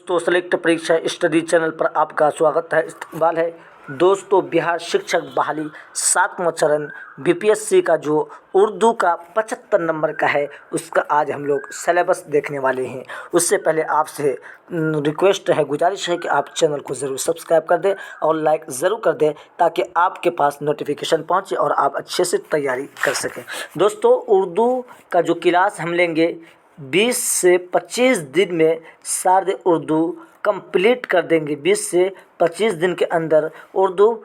दोस्तों सेलेक्ट परीक्षा study channel पर आपका स्वागत है, इस्तकबाल है। दोस्तों बिहार शिक्षक बहाली 7वां चरण बीपीएससी का जो उर्दू का 75 नंबर का है उसका आज हम लोग सिलेबस देखने वाले हैं। उससे पहले आपसे रिक्वेस्ट है, गुजारिश है कि आप चैनल को ज़रूर सब्सक्राइब कर दें और लाइक ज़रूर कर दें ताकि आपके पास नोटिफिकेशन पहुंचे और आप अच्छे से तैयारी कर सकें। दोस्तों उर्दू का जो क्लास हम लेंगे 20 से 25 दिन में सारे उर्दू कंप्लीट कर देंगे। 20 से 25 दिन के अंदर उर्दू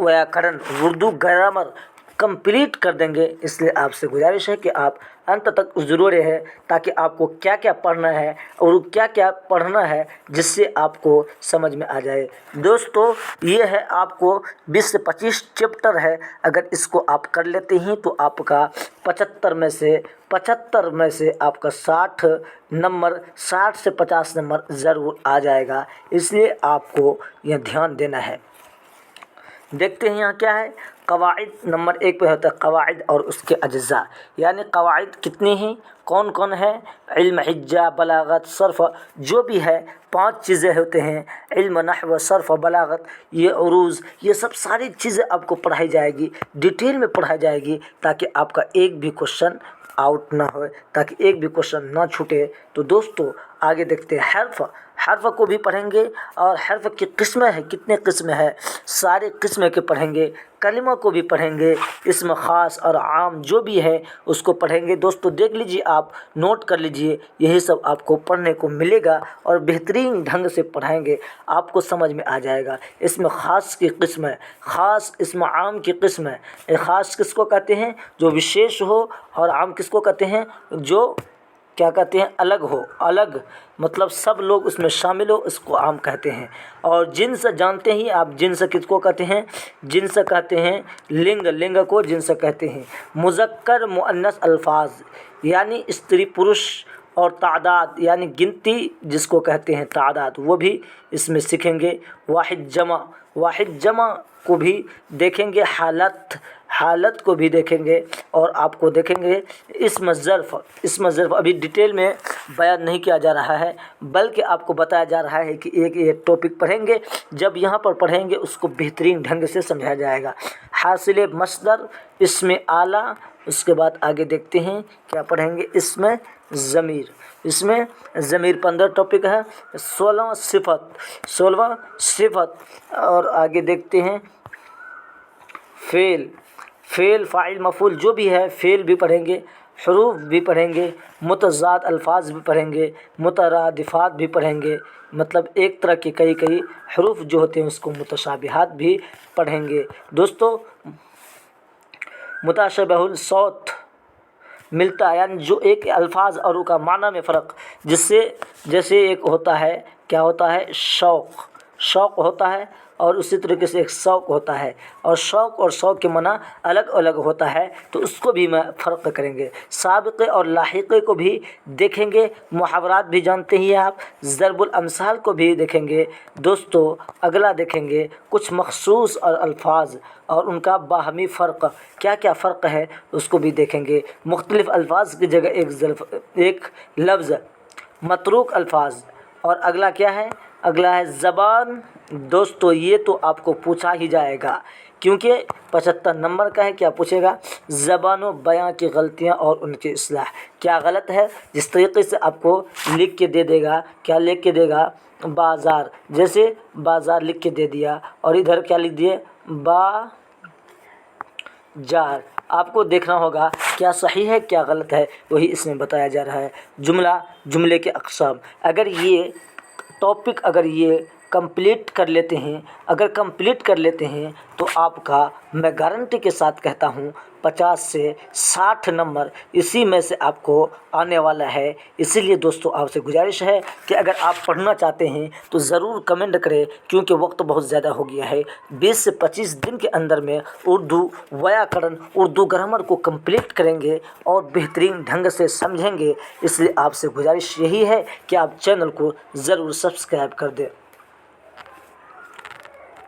व्याकरण, उर्दू ग्रामर कंप्लीट कर देंगे। इसलिए आपसे गुजारिश है कि आप अंत तक ज़रूर रहे ताकि आपको क्या क्या पढ़ना है और क्या क्या पढ़ना है जिससे आपको समझ में आ जाए। दोस्तों ये है आपको 20 से 25 चैप्टर है, अगर इसको आप कर लेते हैं तो आपका 75 में से आपका 60 नंबर, 60 से 50 नंबर ज़रूर आ जाएगा। इसलिए आपको यह ध्यान देना है। देखते हैं यहाँ क्या है। कवाइद नंबर 1 पे होता है कवाइद और उसके अज्जा, यानी कवाइद कितने हैं, कौन कौन है। इल्म हिज्जा, बलागत, सर्फ, जो भी है 5 चीज़ें होते हैं। इल्म नहव, सर्फ, बलागत, ये उरूज, ये सब सारी चीज़ें आपको पढ़ाई जाएगी, डिटेल में पढ़ाई जाएगी ताकि आपका एक भी क्वेश्चन आउट ना हो, ताकि एक भी क्वेश्चन ना छूटे। तो दोस्तों आगे देखते हैं। हर्फ को भी पढ़ेंगे और हर्फ की किस्में हैं, कितने किस्में हैं, सारे किस्में के पढ़ेंगे। कलिमा को भी पढ़ेंगे, इसमें ख़ास और आम जो भी है उसको पढ़ेंगे। दोस्तों देख लीजिए, आप नोट कर लीजिए, यही सब आपको पढ़ने को मिलेगा और बेहतरीन ढंग से पढ़ाएंगे, आपको समझ में आ जाएगा। इसमें ख़ास की किस्म है, ख़ास इसमें आम की किस्म है। ख़ास किसको कहते हैं, जो विशेष हो, और आम किसको कहते हैं, जो क्या कहते हैं, अलग हो, अलग मतलब सब लोग उसमें शामिल हो, इसको आम कहते हैं। और जिन्स जानते ही आप, जिन्स किसको कहते हैं, जिन्स कहते हैं लिंग को जिन्स कहते हैं। मुज़क्कर मुअन्नस अल्फाज यानी स्त्री पुरुष, और तादाद यानी गिनती जिसको कहते हैं तादाद, वो भी इसमें सीखेंगे। वाहिद जमा को भी देखेंगे, हालत को भी देखेंगे, और आपको देखेंगे इसम ज़र्फ़ अभी डिटेल में बयान नहीं किया जा रहा है, बल्कि आपको बताया जा रहा है कि एक टॉपिक पढ़ेंगे, जब यहाँ पर पढ़ेंगे उसको बेहतरीन ढंग से समझाया जाएगा। हासिल मस्दर, इसमें आला, उसके बाद आगे देखते हैं क्या पढ़ेंगे। इसमें ज़मीर 15 टॉपिक है। 16 सिफत, और आगे देखते हैं फ़ेल फ़ाइल मफ़ूल जो भी है, फ़ेल भी पढ़ेंगे, हरूफ भी पढ़ेंगे, मुतज़ाद अल्फाज भी पढ़ेंगे, मुतरादिफ़ात भी पढ़ेंगे, मतलब एक तरह के कई हरूफ जो होते हैं उसको मुतशाबिहात भी पढ़ेंगे। दोस्तों मुतशाबिहुल सौत मिलता है, यानी जो एक अल्फाज और उनका माना में फ़र्क, जिससे जैसे एक होता है, क्या होता है, शौक़ होता है, और उसी तरीके से एक शौक़ होता है, और शौक़ और शौक़ के माना अलग अलग होता है, तो उसको भी मैं फ़र्क करेंगे। साबिक़े और लाहिक़े को भी देखेंगे। मुहावरात भी जानते ही आप, ज़रबुल अमसाल को भी देखेंगे। दोस्तों अगला देखेंगे कुछ मख़सूस और अल्फाज और उनका बाहमी फ़र्क, क्या क्या फ़र्क है उसको भी देखेंगे। मुख्तलिफ़ अल्फाज की जगह एक लफ्ज़, मतरूक अल्फाज, और अगला क्या है, अगला है ज़बान। दोस्तों ये तो आपको पूछा ही जाएगा क्योंकि 75 नंबर का है। क्या पूछेगा, ज़बान व बयां की गलतियां और उनकी इस्लाह, क्या गलत है, जिस तरीके से आपको लिख के दे देगा। क्या लिख के देगा, बाज़ार, जैसे बाज़ार लिख के दे दिया और इधर क्या लिख दिए, बाजार। आपको देखना होगा क्या सही है क्या गलत है, वही इसमें बताया जा रहा है। जुमले के अक़साम, अगर ये टॉपिक ये कंप्लीट कर लेते हैं तो आपका, मैं गारंटी के साथ कहता हूँ, 50 से 60 नंबर इसी में से आपको आने वाला है। इसीलिए दोस्तों आपसे गुजारिश है कि अगर आप पढ़ना चाहते हैं तो ज़रूर कमेंट करें, क्योंकि वक्त बहुत ज़्यादा हो गया है। 20 से 25 दिन के अंदर में उर्दू व्याकरण, उर्दू ग्रामर को कंप्लीट करेंगे और बेहतरीन ढंग से समझेंगे। इसलिए आपसे गुजारिश यही है कि आप चैनल को ज़रूर सब्सक्राइब कर दें।